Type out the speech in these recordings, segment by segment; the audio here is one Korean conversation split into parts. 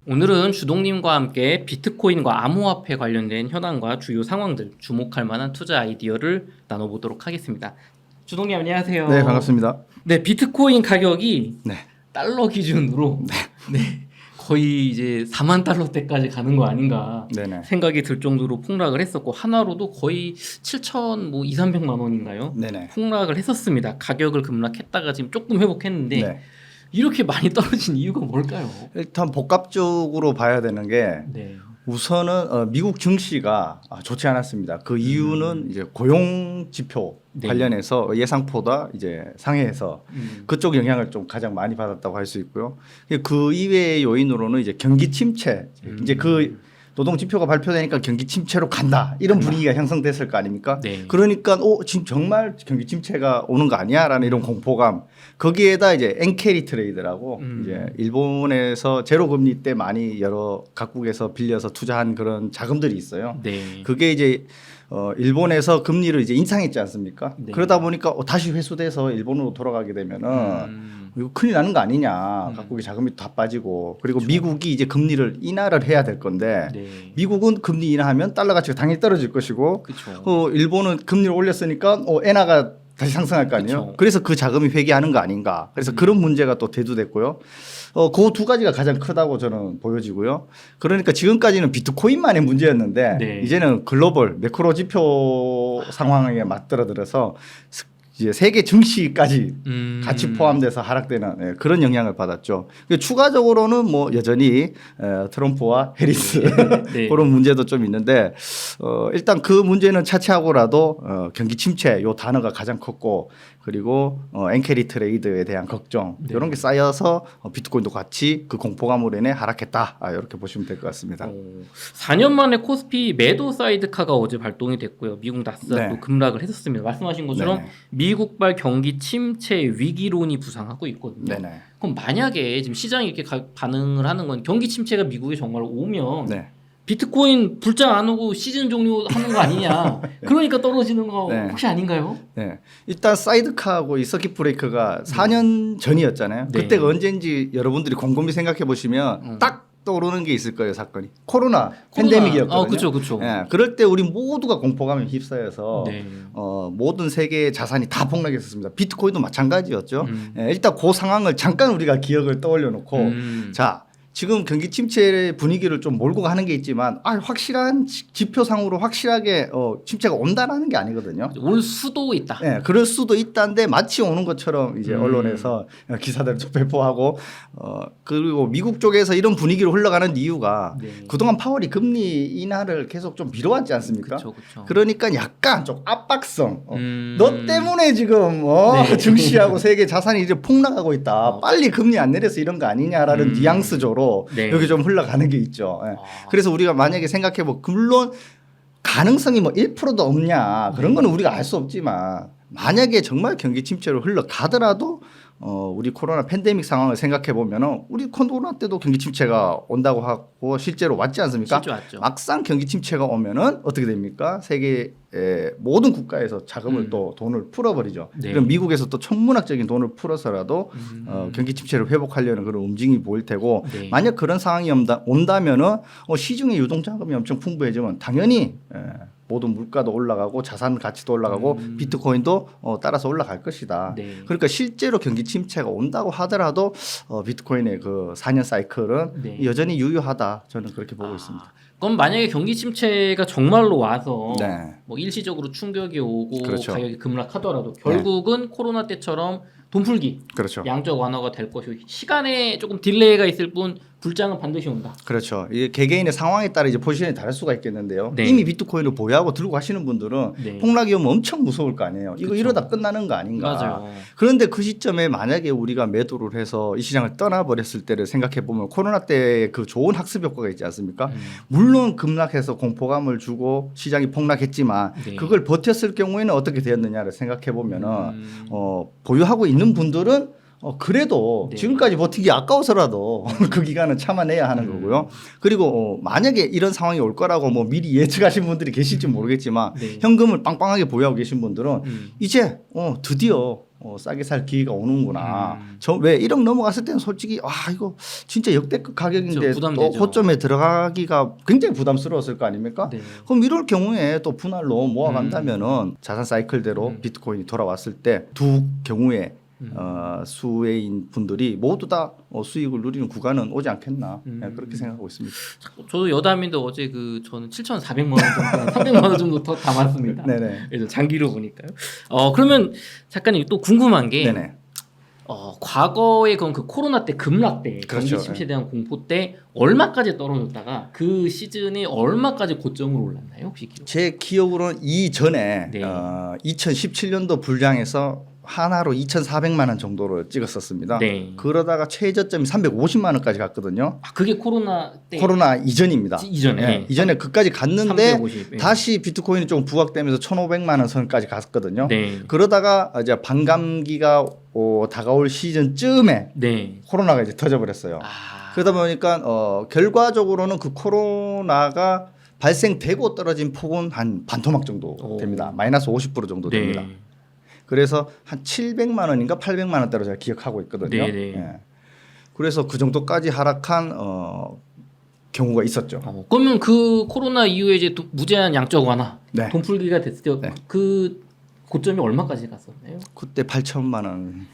오늘은 주동님과 함께 비트코인과 암호화폐 관련된 현황과 주요 상황들, 주목할 만한 투자 아이디어를 나눠보도록 하겠습니다. 주동님 안녕하세요. 네, 반갑습니다. 네, 비트코인 가격이 네. 달러 기준으로 거의 이제 4만 달러대까지 가는 거 아닌가 네네. 생각이 들 정도로 폭락을 했었고, 하나로도 거의 7천 뭐 2, 300만 원인가요? 네네. 폭락을 했었습니다. 가격을 급락했다가 지금 조금 회복했는데 네. 이렇게 많이 떨어진 이유가 뭘까요? 일단 복합적으로 봐야 되는 게 네. 우선은 미국 증시가 좋지 않았습니다. 그 이유는 이제 고용 지표 네. 관련해서 예상보다 이제 상회해서 그쪽 영향을 좀 가장 많이 받았다고 할 수 있고요. 그 이외의 요인으로는 이제 경기 침체, 이제 그 노동 지표가 발표되니까 경기 침체로 간다 이런 분위기가 형성됐을 거 아닙니까? 네. 그러니까 지금 정말 경기 침체가 오는 거 아니야라는 이런 공포감. 거기에다 이제 엔캐리 트레이드라고 이제 일본에서 제로 금리 때 많이 여러 각국에서 빌려서 투자한 그런 자금들이 있어요. 네. 그게 이제 일본에서 금리를 이제 인상했지 않습니까? 네. 그러다 보니까 다시 회수돼서 일본으로 돌아가게 되면은 이거 큰일 나는 거 아니냐. 각국의 자금이 다 빠지고 그리고 그렇죠. 미국이 이제 금리를 인하를 해야 될 건데 네. 미국은 금리 인하하면 달러 가치가 당연히 떨어질 것이고 그렇죠. 일본은 금리를 올렸으니까 엔화가 다시 상승할 거 아니에요. 그쵸. 그래서 그 자금이 회귀하는 거 아닌가. 그래서 그런 문제가 또 대두됐고요. 그 두 가지가 가장 크다고 저는 보여지고요. 그러니까 지금까지는 비트코인만의 문제였는데 네. 이제는 글로벌 매크로 지표 상황에 맞들어들어서 이제 세계 증시까지 같이 포함돼서 하락되는 그런 영향을 받았죠. 추가적으로는 뭐 여전히 트럼프와 해리스 네. 그런 문제도 좀 있는데 일단 그 문제는 차치하고라도 경기 침체 요 단어가 가장 컸고 그리고 엔캐리 트레이드에 대한 걱정 이런 게 쌓여서 비트코인도 같이 그 공포감으로 인해 하락했다 이렇게 보시면 될 것 같습니다. 4년 만에 코스피 매도 사이드카가 어제 발동이 됐고요. 미국 나스닥도 네. 급락을 했었습니다. 말씀하신 것처럼 네네. 미국발 경기 침체 위기론이 부상하고 있거든요. 네네. 그럼 만약에 지금 시장이 이렇게 반응을 하는 건 경기 침체가 미국에 정말 오면 네. 비트코인 불장 안 오고 시즌 종료하는 거 아니냐. 그러니까 떨어지는 거 네. 혹시 아닌가요? 네. 일단 사이드카하고 이 서킷 브레이커가 4년 전이었잖아요. 네. 그때가 언제인지 여러분들이 곰곰이 생각해 보시면 딱 떠오르는 게 있을 거예요, 사건이. 코로나 팬데믹이었거든요. 그렇죠, 그렇죠. 예, 그럴 때 우리 모두가 공포감에 휩싸여서 네. 모든 세계의 자산이 다 폭락했었습니다. 비트코인도 마찬가지였죠. 예, 일단 그 상황을 잠깐 우리가 기억을 떠올려 놓고 자, 지금 경기 침체 분위기를 좀 몰고 가는 게 있지만 확실한 지표상으로 확실하게 침체가 온다라는 게 아니거든요. 올 수도 있다. 네, 그럴 수도 있다는데 마치 오는 것처럼 이제 언론에서 기사들을 좀 배포하고 그리고 미국 쪽에서 이런 분위기로 흘러가는 이유가 네. 그동안 파월이 금리 인하를 계속 좀 미뤄왔지 않습니까? 그쵸, 그쵸. 그러니까 약간 좀 압박성. 음. 너 때문에 지금 네. 증시하고 세계 자산이 이제 폭락하고 있다. 빨리 금리 안 내려서 이런 거 아니냐라는 뉘앙스조로 네. 여기 좀 흘러가는 게 있죠. 예. 그래서 우리가 만약에 생각해보 물론 가능성이 뭐 1%도 없냐 그런 거는 우리가 알 수 없지만 만약에 정말 경기 침체로 흘러가더라도 우리 코로나 팬데믹 상황을 생각해 보면은 우리 코로나 때도 경기 침체가 온다고 하고 실제로 왔지 않습니까? 실제 왔죠. 막상 경기 침체가 오면은 어떻게 됩니까? 세계의 모든 국가에서 자금을 또 돈을 풀어버리죠. 네. 그럼 미국에서 또 천문학적인 돈을 풀어서라도 경기 침체를 회복하려는 그런 움직임이 보일 테고 네. 만약 그런 상황이 온다면은 시중에 유동 자금이 엄청 풍부해지면 당연히 모든 물가도 올라가고 자산 가치도 올라가고 비트코인도 따라서 올라갈 것이다. 네. 그러니까 실제로 경기 침체가 온다고 하더라도 비트코인의 그 4년 사이클은 네. 여전히 유효하다. 저는 그렇게 보고 있습니다. 그럼 만약에 경기 침체가 정말로 와서 네. 뭐 일시적으로 충격이 오고 그렇죠. 가격이 급락하더라도 결국은 코로나 때처럼 돈 풀기 그렇죠. 양적 완화가 될 것이고 시간에 조금 딜레이가 있을 뿐 불장은 반드시 온다. 그렇죠. 이게 개개인의 상황에 따라 이제 포지션이 다를 수가 있겠는데요. 네. 이미 비트코인을 보유하고 들고 가시는 분들은 네. 폭락이 오면 엄청 무서울 거 아니에요. 이거 그쵸. 이러다 끝나는 거 아닌가. 맞아요. 그런데 그 시점에 만약에 우리가 매도를 해서 이 시장을 떠나버렸을 때를 생각해 보면 코로나 때 그 좋은 학습 효과가 있지 않습니까? 물론 급락해서 공포감을 주고 시장이 폭락했지만 네. 그걸 버텼을 경우에는 어떻게 되었느냐를 생각해 보면은 보유하고 있는 분들은 그래도 네. 지금까지 버티기 아까워서라도 그 기간은 참아내야 하는 거고요. 그리고 만약에 이런 상황이 올 거라고 뭐 미리 예측하신 분들이 계실지 모르겠지만 네. 현금을 빵빵하게 보유하고 계신 분들은 이제 드디어 싸게 살 기회가 오는구나. 왜 1억 넘어갔을 때는 솔직히 이거 진짜 역대급 가격인데 그렇죠. 또 고점에 들어가기가 굉장히 부담스러웠을 거 아닙니까? 네. 그럼 이럴 경우에 또 분할로 모아간다면은 자산 사이클대로 비트코인이 돌아왔을 때 두 경우에 수혜인 분들이 모두 다 수익을 누리는 구간은 오지 않겠나 그렇게 생각하고 있습니다. 저도 여담인데 어제 저는 7,400만 원 정도, 300만 원 정도 더 담았습니다. 네네. 그래서 장기로 보니까요. 그러면 작가님 또 궁금한 게 네네. 과거에 그 코로나 때 급락 때 그렇죠. 경기 침체에 대한 공포 때 얼마까지 떨어졌다가 그 시즌에 얼마까지 고점으로 올랐나요? 혹시 기억? 제 기억으로는 이전에 네. 2017년도 불장에서 하나로 2,400만 원 정도를 찍었었습니다. 네. 그러다가 최저점이 350만 원까지 갔거든요. 그게 코로나 때 코로나 이전입니다. 이전에 네. 이전에 그까지 갔는데 350, 예. 다시 비트코인이 좀 부각되면서 1,500만 원 선까지 갔거든요. 네. 그러다가 이제 반감기가 다가올 시즌쯤에 네. 코로나가 이제 터져버렸어요. 그러다 보니까 결과적으로는 그 코로나가 발생되고 떨어진 폭은 한 반토막 정도 됩니다. 마이너스 50% 정도 됩니다. 네. 그래서 한 700만 원인가 800만 원대로 제가 기억하고 있거든요. 네네. 예. 그래서 그 정도까지 하락한 경우가 있었죠. 그러면 그 코로나 이후에 이제 무제한 양적 완화, 네. 돈 풀기가 됐을 때 네. 그 고점이 얼마까지 갔었나요? 그때 8천만 원.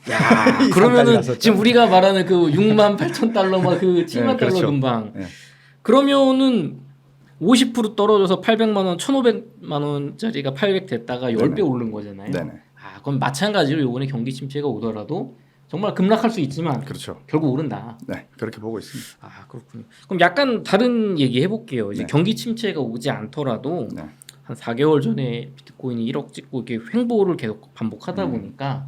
그러면은 갔었죠. 지금 우리가 말하는 그 6만 8천 달러막 그 7만 달러 그렇죠. 금방. 네. 그러면은 50% 떨어져서 800만 원, 1,500만 원짜리가 800 됐다가 10배 오른 거잖아요. 네네. 그럼 마찬가지로 이번에 경기 침체가 오더라도 정말 급락할 수 있지만 그렇죠. 결국 오른다. 네, 그렇게 보고 있습니다. 그렇군요. 그럼 약간 다른 얘기 해볼게요. 이제 네. 경기 침체가 오지 않더라도 네. 한 4개월 전에 비트코인이 1억 찍고 이렇게 횡보를 계속 반복하다 보니까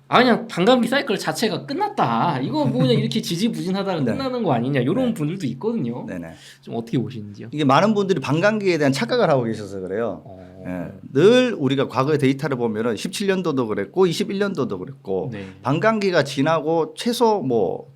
그냥 반감기 사이클 자체가 끝났다. 이거 뭐 그냥 이렇게 지지부진하다가 네. 끝나는 거 아니냐 이런 네. 분들도 있거든요. 네네. 좀 어떻게 보시는지요? 이게 많은 분들이 반감기에 대한 착각을 하고 계셔서 그래요. 예, 늘 우리가 과거의 데이터를 보면은 17년도도 그랬고 21년도도 그랬고 네. 반감기가 지나고 최소 뭐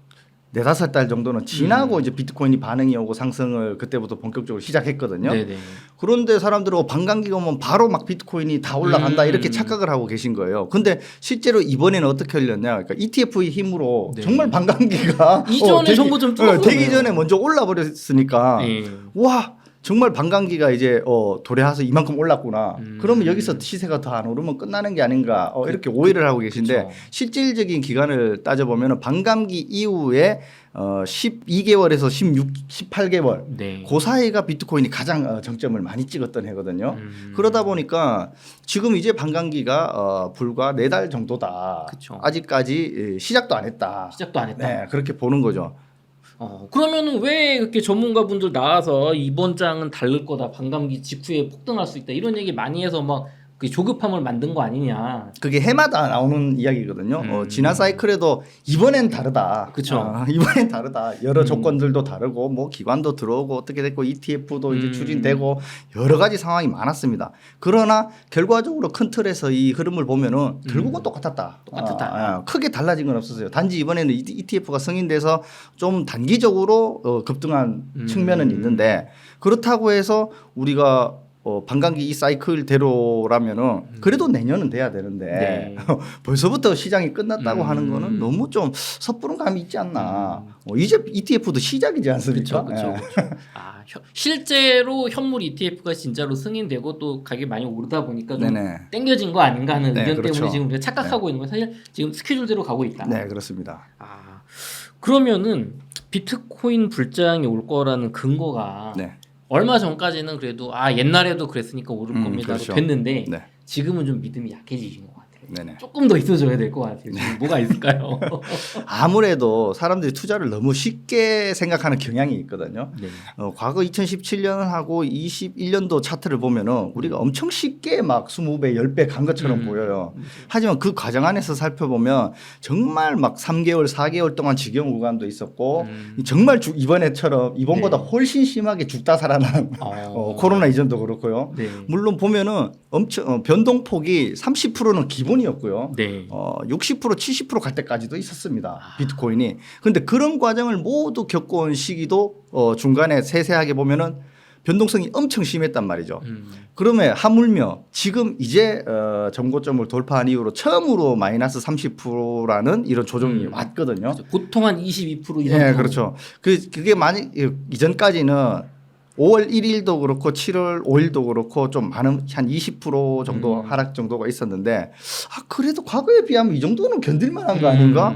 4-5달 정도는 지나고 이제 비트코인이 반응이 오고 상승을 그때부터 본격적으로 시작했거든요. 네네. 그런데 사람들은 반감기가 오면 바로 막 비트코인이 다 올라간다 이렇게 착각을 하고 계신 거예요. 근데 실제로 이번에는 어떻게 흘렸냐? 그러니까 ETF의 힘으로 네. 정말 반감기가 이전에 정보 좀 뚫었어요. 되기 전에 먼저 올라 버렸으니까 네. 와 정말 반감기가 이제 도래해서 이만큼 올랐구나. 그러면 여기서 시세가 더 안 오르면 끝나는 게 아닌가 이렇게 오해를 하고 계신데 그쵸. 실질적인 기간을 따져보면 반감기 이후에 12개월에서 18개월 네. 그 사이가 비트코인이 가장 정점을 많이 찍었던 해거든요. 그러다 보니까 지금 이제 반감기가 불과 4달 정도다. 그쵸. 아직까지 시작도 안 했다. 시작도 안 했다. 네, 그렇게 보는 거죠. 그러면은 왜 그렇게 전문가분들 나와서 이번 장은 다를 거다, 반감기 직후에 폭등할 수 있다 이런 얘기 많이 해서 막 그 조급함을 만든 거 아니냐? 그게 해마다 나오는 이야기거든요. 지난 사이클에도 이번엔 다르다. 그쵸. 이번엔 다르다. 여러 조건들도 다르고 뭐 기관도 들어오고 어떻게 됐고 ETF도 이제 추진되고 여러 가지 상황이 많았습니다. 그러나 결과적으로 큰 틀에서 이 흐름을 보면은 결국은 똑같았다. 크게 달라진 건 없었어요. 단지 이번에는 ETF가 승인돼서 좀 단기적으로 급등한 측면은 있는데 그렇다고 해서 우리가 반감기 이 사이클대로라면은 그래도 내년은 돼야 되는데 네. 벌써부터 시장이 끝났다고 하는 거는 너무 좀 섣부른 감이 있지 않나. 이제 ETF도 시작이지 않습니까? 그렇죠. 실제로 현물 ETF가 진짜로 승인되고 또 가격이 많이 오르다 보니까 좀 네네. 땡겨진 거 아닌가 하는 네, 의견 그렇죠. 때문에 지금 우리가 착각하고 있는 건 사실 지금 스케줄대로 가고 있다. 네, 그렇습니다. 그러면은 비트코인 불장이 올 거라는 근거가 네. 얼마 전까지는 그래도 옛날에도 그랬으니까 오를 겁니다. 그렇죠. 됐는데 네. 지금은 좀 믿음이 약해지신 것 같아요. 네네. 조금 더 있어줘야 될 것 같아요. 지금 뭐가 있을까요? 아무래도 사람들이 투자를 너무 쉽게 생각하는 경향이 있거든요. 네. 과거 2017년하고 21년도 차트를 보면은 우리가 엄청 쉽게 막 20배, 10배 간 것처럼 보여요. 하지만 그 과정 안에서 살펴보면 정말 막 3개월, 4개월 동안 지경 구간도 있었고 정말 이번에처럼 이번보다 훨씬 심하게 죽다 살아난 코로나 이전도 그렇고요. 네. 물론 보면은 엄청 변동폭이 30%는 기본이었고요. 네. 60% 70% 갈 때까지도 있었습니다. 비트코인이. 그런데 그런 과정을 모두 겪어온 시기도 중간에 세세하게 보면은 변동성이 엄청 심했단 말이죠. 그러면 하물며 지금 이제 정고점을 돌파한 이후로 처음으로 마이너스 30%라는 이런 조정이 왔거든요. 그렇죠. 보통 한 22% 이상. 네, 그렇죠. 그게 만약 이전까지는 5월 1일도 그렇고 7월 5일도 그렇고 좀 많은 한 20% 정도 하락 정도가 있었는데 그래도 과거에 비하면 이 정도는 견딜만한 거 아닌가?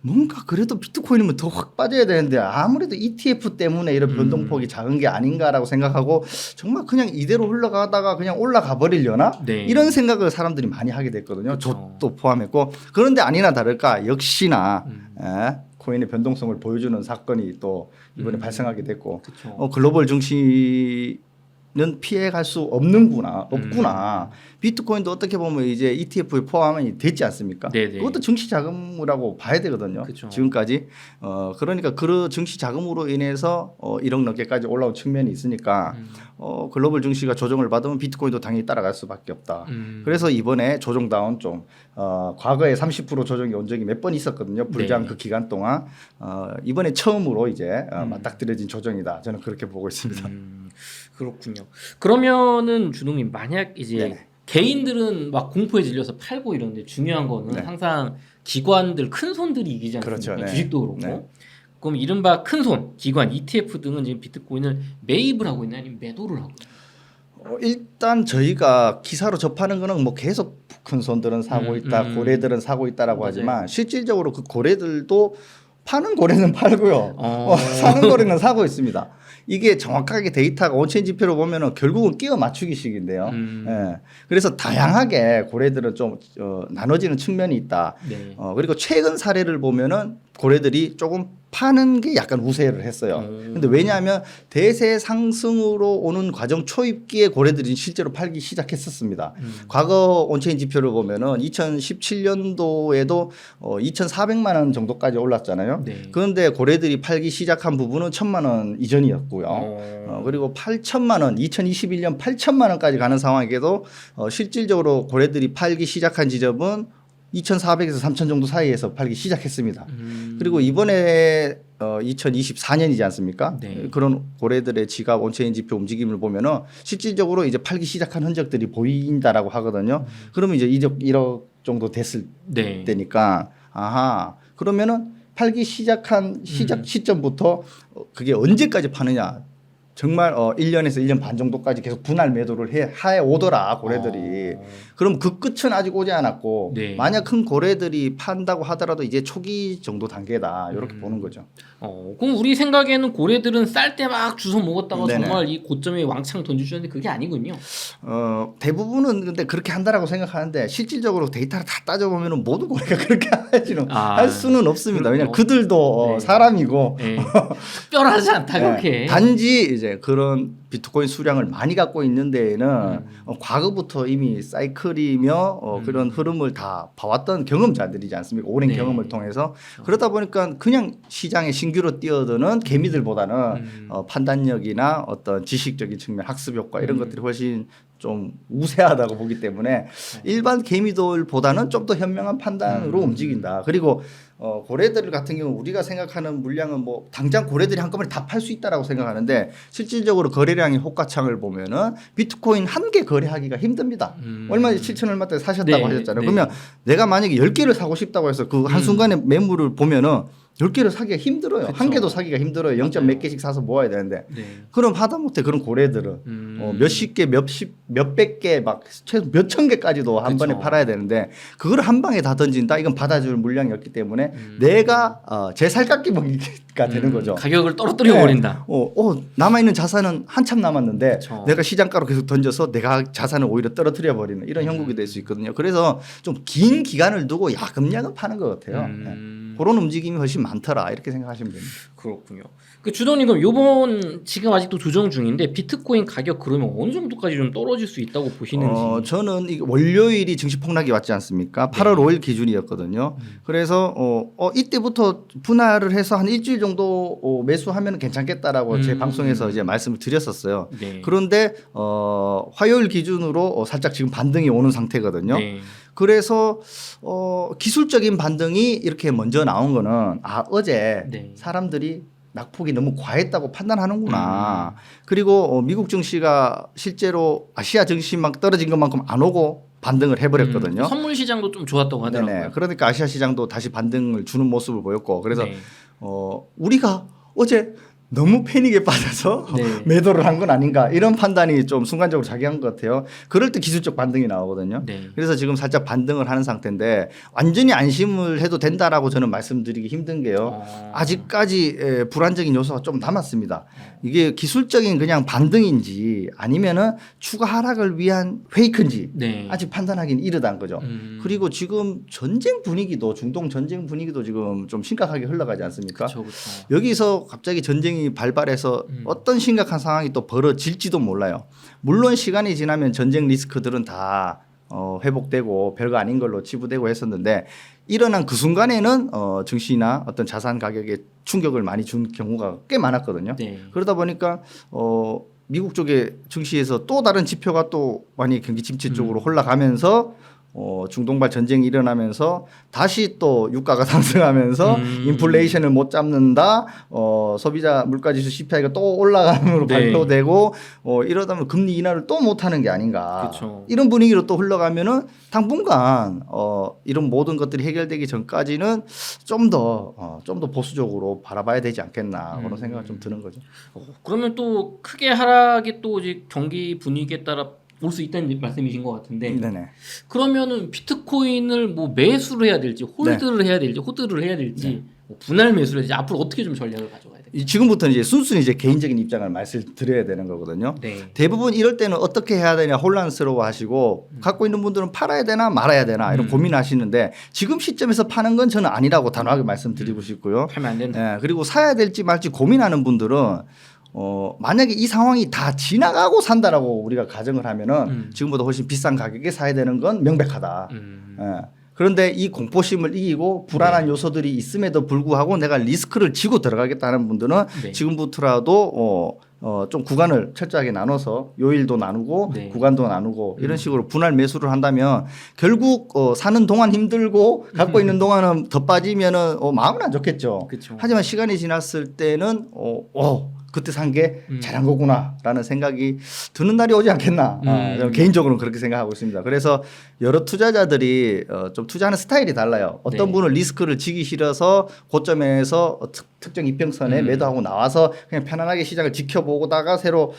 뭔가 그래도 비트코인이면 더 확 빠져야 되는데 아무래도 ETF 때문에 이런 변동폭이 작은 게 아닌가라고 생각하고 정말 그냥 이대로 흘러가다가 그냥 올라가 버리려나? 네. 이런 생각을 사람들이 많이 하게 됐거든요. 그렇죠. 저도 포함했고 그런데 아니나 다를까 역시나 코인의 변동성을 보여주는 사건이 또 이번에 발생하게 됐고 그렇죠. 글로벌 증시는 피해갈 수 없구나. 비트코인도 어떻게 보면 이제 ETF에 포함이 됐지 않습니까? 네네. 그것도 증시 자금이라고 봐야 되거든요. 그쵸. 지금까지 그러니까 그 증시 자금으로 인해서 1억 넘게까지 올라온 측면이 있으니까 글로벌 증시가 조정을 받으면 비트코인도 당연히 따라갈 수밖에 없다. 그래서 이번에 조정다운 좀 과거에 30% 조정이 온 적이 몇 번 있었거든요. 불장 네. 그 기간 동안 이번에 처음으로 이제 맞닥뜨려진 조정이다. 저는 그렇게 보고 있습니다. 그렇군요. 그러면은 주동님 만약 이제 네네. 개인들은 막 공포에 질려서 팔고 이러는데 중요한 거는 네. 항상 기관들 큰 손들이 이기지 않습니까? 그렇죠. 네. 주식도 그렇고. 네. 그럼 이른바 큰 손, 기관, ETF 등은 지금 비트코인을 매입을 하고 있나요? 아니면 매도를 하고 있나요? 일단 저희가 기사로 접하는 거는 뭐 계속 큰 손들은 사고 있다, 고래들은 사고 있다라고 맞아요. 하지만 실질적으로 그 고래들도 파는 고래는 팔고요, 사는 고래는 사고 있습니다. 이게 정확하게 데이터가 온체인 지표로 보면은 결국은 끼워 맞추기식인데요. 예. 그래서 다양하게 고래들은 좀 나눠지는 측면이 있다. 네. 그리고 최근 사례를 보면은 고래들이 조금 파는 게 약간 우세를 했어요. 근데 왜냐하면 대세 상승으로 오는 과정 초입기에 고래들이 실제로 팔기 시작했었습니다. 과거 온체인 지표를 보면은 2017년도에도 2,400만 원 정도까지 올랐잖아요. 네. 그런데 고래들이 팔기 시작한 부분은 1,000만 원 이전이었고요. 그리고 8천만 원, 2021년 8천만 원까지 가는 상황에도 실질적으로 고래들이 팔기 시작한 지점은 2,400에서 3,000 정도 사이에서 팔기 시작했습니다. 그리고 이번에 2024년이지 않습니까? 네. 그런 고래들의 지갑 온체인 지표 움직임을 보면은 실질적으로 이제 팔기 시작한 흔적들이 보인다라고 하거든요. 그러면 이제 1억 정도 됐을 네. 때니까 그러면은 팔기 시작한 시작 시점부터 그게 언제까지 파느냐? 정말 1년에서 1년 반 정도까지 계속 분할 매도를 해 오더라 고래들이. 그럼 그 끝은 아직 오지 않았고 네. 만약 큰 고래들이 판다고 하더라도 이제 초기 정도 단계다 이렇게 보는 거죠. 그럼 우리 생각에는 고래들은 쌀 때 막 주워 먹었다가 네네. 정말 이 고점에 왕창 던져주는데 그게 아니군요. 대부분은 근데 그렇게 한다라고 생각하는데 실질적으로 데이터를 다 따져보면 모든 고래가 그렇게 할 수는 없습니다. 왜냐하면 그들도 네. 사람이고 네. 특별하지 않다 그렇게. 단지 이제 그런 비트코인 수량을 많이 갖고 있는 데에는 과거부터 이미 사이클이며 그런 흐름을 다 봐왔던 경험자들이지 않습니까? 오랜 네. 경험을 통해서. 그러다 보니까 그냥 시장에 신규로 뛰어드는 개미들보다는 판단력이나 어떤 지식적인 측면, 학습 효과 이런 것들이 훨씬 좀 우세하다고 보기 때문에 일반 개미들보다는 좀 더 현명한 판단으로 움직인다. 그리고 고래들 같은 경우 우리가 생각하는 물량은 뭐 당장 고래들이 한꺼번에 다 팔 수 있다라고 생각하는데 실질적으로 거래량의 호가창을 보면은 비트코인 한 개 거래하기가 힘듭니다. 얼마 전에 7천 얼마때 사셨다고 네, 하셨잖아요. 네. 그러면 내가 만약에 10개를 사고 싶다고 해서 그 한순간에 매물을 보면은 10개를 사기가 힘들어요. 그쵸. 한 개도 사기가 힘들어요. 0. 몇 개씩 사서 모아야 되는데. 네. 그럼 하다못해 그런 고래들은 몇십 개, 몇백 개, 막 최소 몇천 개까지도 한 그쵸. 번에 팔아야 되는데 그걸 한 방에 다 던진다. 이건 받아줄 물량이었기 때문에 내가 제 살깎기 먹이가 되는 거죠. 가격을 떨어뜨려 네. 버린다. 남아있는 자산은 한참 남았는데 그쵸. 내가 시장가로 계속 던져서 내가 자산을 오히려 떨어뜨려 버리는 이런 형국이 될 수 있거든요. 그래서 좀 긴 기간을 두고 야금야금 파는 것 같아요. 네. 그런 움직임이 훨씬 많더라 이렇게 생각하시면 됩니다. 그렇군요. 그 주동님 그럼 요번 지금 아직도 조정 중인데 비트코인 가격 그러면 어느 정도까지 좀 떨어질 수 있다고 보시는지. 저는 이 월요일이 증시 폭락이 왔지 않습니까? 8월 5일 기준이었거든요. 그래서 이때부터 분할을 해서 한 일주일 정도 매수하면 괜찮겠다라고 제 방송에서 이제 말씀을 드렸었어요. 네. 그런데 화요일 기준으로 살짝 지금 반등이 오는 상태거든요. 네. 그래서 기술적인 반등이 이렇게 먼저 나온 거는 어제 네. 사람들이 낙폭이 너무 과했다고 판단하는구나. 그리고 미국 증시가 실제로 아시아 증시만 떨어진 것만큼 안 오고 반등을 해버렸거든요. 선물 시장도 좀 좋았다고 하더라고요. 네네. 그러니까 아시아 시장도 다시 반등을 주는 모습을 보였고 그래서 네. 우리가 어제 너무 패닉에 빠져서 네. 매도를 한 건 아닌가 이런 판단이 좀 순간적으로 작용한 것 같아요. 그럴 때 기술적 반등이 나오거든요. 네. 그래서 지금 살짝 반등을 하는 상태인데 완전히 안심을 해도 된다라고 저는 말씀드리기 힘든 게요. 아직까지 불안적인 요소가 좀 남았습니다. 이게 기술적인 그냥 반등인지 아니면은 추가 하락을 위한 페이크인지 네. 아직 판단하기는 이르다는 거죠. 그리고 지금 전쟁 분위기도 중동 전쟁 분위기도 지금 좀 심각하게 흘러가지 않습니까? 그쵸. 여기서 갑자기 전쟁이 발발해서 어떤 심각한 상황이 또 벌어질지도 몰라요. 물론 시간이 지나면 전쟁 리스크들은 다 회복되고 별거 아닌 걸로 치부되고 했었는데 일어난 그 순간에는 증시나 어떤 자산 가격에 충격을 많이 준 경우가 꽤 많았거든요. 네. 그러다 보니까 미국 쪽의 증시에서 또 다른 지표가 또 많이 경기 침체 쪽으로 올라가면서 중동발 전쟁이 일어나면서 다시 또 유가가 상승하면서 인플레이션을 못 잡는다. 소비자 물가지수 CPI가 또 올라감으로 네. 발표되고 이러다 보면 금리 인하를 또 못하는 게 아닌가. 그쵸. 이런 분위기로 또 흘러가면은 당분간 이런 모든 것들이 해결되기 전까지는 좀 더 보수적으로 바라봐야 되지 않겠나 그런 생각이 좀 드는 거죠. 그러면 또 크게 하락이 또 이제 경기 분위기에 따라 올 수 있다는 말씀이신 것 같은데 네네. 그러면은 비트코인을 뭐 매수를 해야 될지 홀드를 해야 될지 호드를 해야 될지 뭐 분할 매수를 해야 될지 앞으로 어떻게 좀 전략을 가져가야 될지. 지금부터는 이제 순순히 이제 개인적인 입장을 말씀드려야 되는 거거든요. 네. 대부분 이럴 때는 어떻게 해야 되냐 혼란스러워 하시고 갖고 있는 분들은 팔아야 되나 말아야 되나 이런 고민하시는데 지금 시점에서 파는 건 저는 아니라고 단호하게 말씀드리고 싶고요. 팔면 안 된다. 예, 그리고 사야 될지 말지 고민하는 분들은 만약에 이 상황이 다 지나가고 산다라고 우리가 가정을 하면은 지금보다 훨씬 비싼 가격에 사야 되는 건 명백하다. 예. 그런데 이 공포심을 이기고 불안한 요소들이 있음에도 불구하고 내가 리스크를 지고 들어가겠다는 분들은 네. 지금부터라도 좀 구간을 철저하게 나눠서 요일도 나누고 네. 구간도 나누고 이런 식으로 분할 매수를 한다면 결국 사는 동안 힘들고 갖고 있는 동안은 더 빠지면은 마음은 안 좋겠죠. 그쵸. 하지만 시간이 지났을 때는 그때 산 게 잘한 거구나라는 생각이 드는 날이 오지 않겠나. 저는 개인적으로는 그렇게 생각하고 있습니다. 그래서 여러 투자자들이 좀 투자하는 스타일이 달라요. 어떤 네. 분은 리스크를 지기 싫어서 고점에서 특정 이평선에 매도하고 나와서 그냥 편안하게 시장을 지켜보다가 새로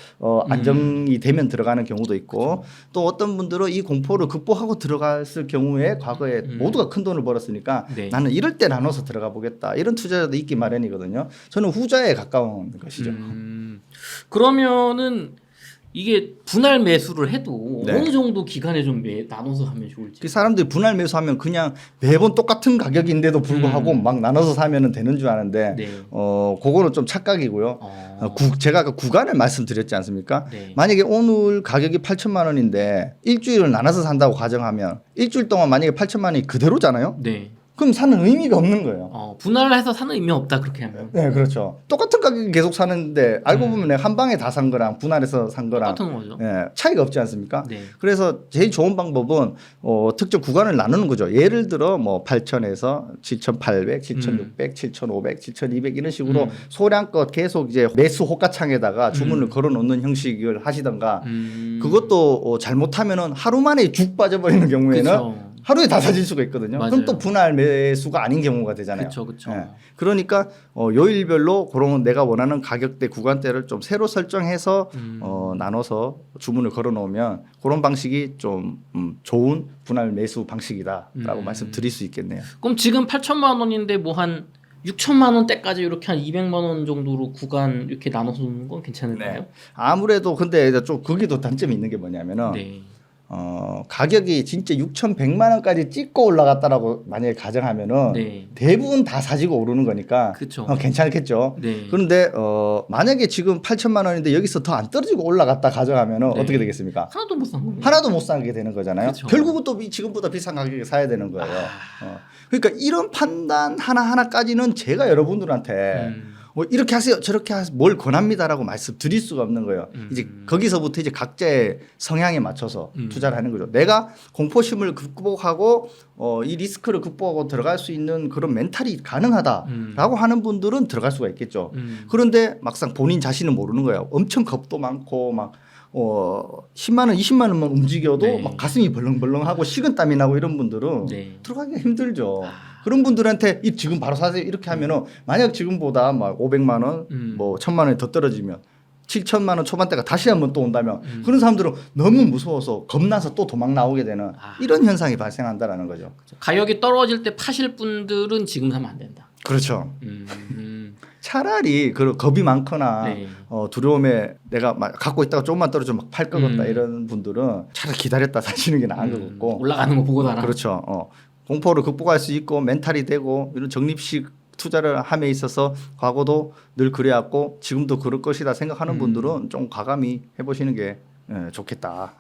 안정이 되면 들어가는 경우도 있고 또 어떤 분들은 이 공포를 극복하고 들어갔을 경우에 과거에 모두가 큰 돈을 벌었으니까 네. 나는 이럴 때 나눠서 들어가 보겠다. 이런 투자자도 있기 마련이거든요. 저는 후자에 가까운 것이죠. 그러면은 이게 분할 매수를 해도 네. 어느 정도 기간에 좀 나눠서 하면 좋을지. 그 사람들이 분할 매수하면 그냥 매번 똑같은 가격인데도 불구하고 막 나눠서 사면 되는 줄 아는데 네. 그거는 좀 착각이고요. 제가 아까 구간을 말씀드렸지 않습니까? 네. 만약에 오늘 가격이 8천만 원인데 일주일을 나눠서 산다고 가정하면 일주일 동안 만약에 8천만 원이 그대로잖아요. 네. 그럼 사는 의미가 없는 거예요. 분할해서 사는 의미 없다 그렇게 하면. 네, 그렇죠. 똑같은 가격이 계속 사는데 알고 보면 내가 한 방에 다 산 거랑 분할해서 산 거랑 똑같은 거죠. 차이가 없지 않습니까? 네. 그래서 제일 좋은 방법은 특정 구간을 나누는 거죠. 예를 들어 뭐 8,000에서 7,800, 7,600, 7,500, 7,200 이런 식으로 소량껏 계속 이제 매수 호가창에다가 주문을 걸어놓는 형식을 하시던가 그것도 잘못하면은 하루 만에 죽 빠져버리는 경우에는 그쵸. 하루에 다 사질 수가 있거든요. 맞아요. 그럼 또 분할 매수가 아닌 경우가 되잖아요. 그렇죠. 그러니까 요일별로 그런 내가 원하는 가격대 구간대를 좀 새로 설정해서 나눠서 주문을 걸어놓으면 그런 방식이 좀 좋은 분할 매수 방식이다라고 말씀드릴 수 있겠네요. 그럼 지금 8천만 원인데 뭐 한 6천만 원대까지 이렇게 한 200만 원 정도로 구간 이렇게 나눠서 놓는 건 괜찮을까요? 아무래도 근데 좀 거기도 단점이 있는 게 뭐냐면은 네. 가격이 진짜 6,100만 원까지 찍고 올라갔다라고 만약에 가정하면은 네. 대부분 다 사지고 오르는 거니까 그쵸. 괜찮겠죠. 네. 그런데 만약에 지금 8천만 원인데 여기서 더 안 떨어지고 올라갔다 가정하면은 네. 어떻게 되겠습니까? 하나도 못 산 거예요. 하나도 못 사게 되는 거잖아요. 그쵸. 결국은 또 지금보다 비싼 가격에 사야 되는 거예요. 그러니까 이런 판단 하나하나까지는 제가 여러분들한테 이렇게 하세요, 저렇게 하세요, 뭘 권합니다라고 말씀드릴 수가 없는 거예요. 이제 거기서부터 이제 각자의 성향에 맞춰서 투자를 하는 거죠. 내가 공포심을 극복하고 이 리스크를 극복하고 들어갈 수 있는 그런 멘탈이 가능하다라고 하는 분들은 들어갈 수가 있겠죠. 그런데 막상 본인 자신은 모르는 거예요. 엄청 겁도 많고 막 10만 원, 20만 원만 움직여도 네. 막 가슴이 벌렁벌렁하고 식은땀이 나고 이런 분들은 네. 들어가기가 힘들죠. 그런 분들한테 지금 바로 사세요 이렇게 하면은 만약 지금보다 막 500만 원, 뭐 1000만 원이 더 떨어지면 7천만 원 초반대가 다시 한번 또 온다면 그런 사람들은 너무 무서워서 겁나서 또 도망 나오게 되는 이런 현상이 발생한다라는 거죠. 가격이 떨어질 때 파실 분들은 지금 사면 안 된다. 그렇죠. 차라리 그 겁이 많거나 네. 두려움에 내가 막 갖고 있다가 조금만 떨어지면 막 팔 거겠다 이런 분들은 차라리 기다렸다 사시는 게 나은 것 같고 올라가는 거 보고 달아. 그렇죠. 공포를 극복할 수 있고 멘탈이 되고 이런 적립식 투자를 함에 있어서 과거도 늘 그래왔고 지금도 그럴 것이다 생각하는 분들은 좀 과감히 해보시는 게 좋겠다.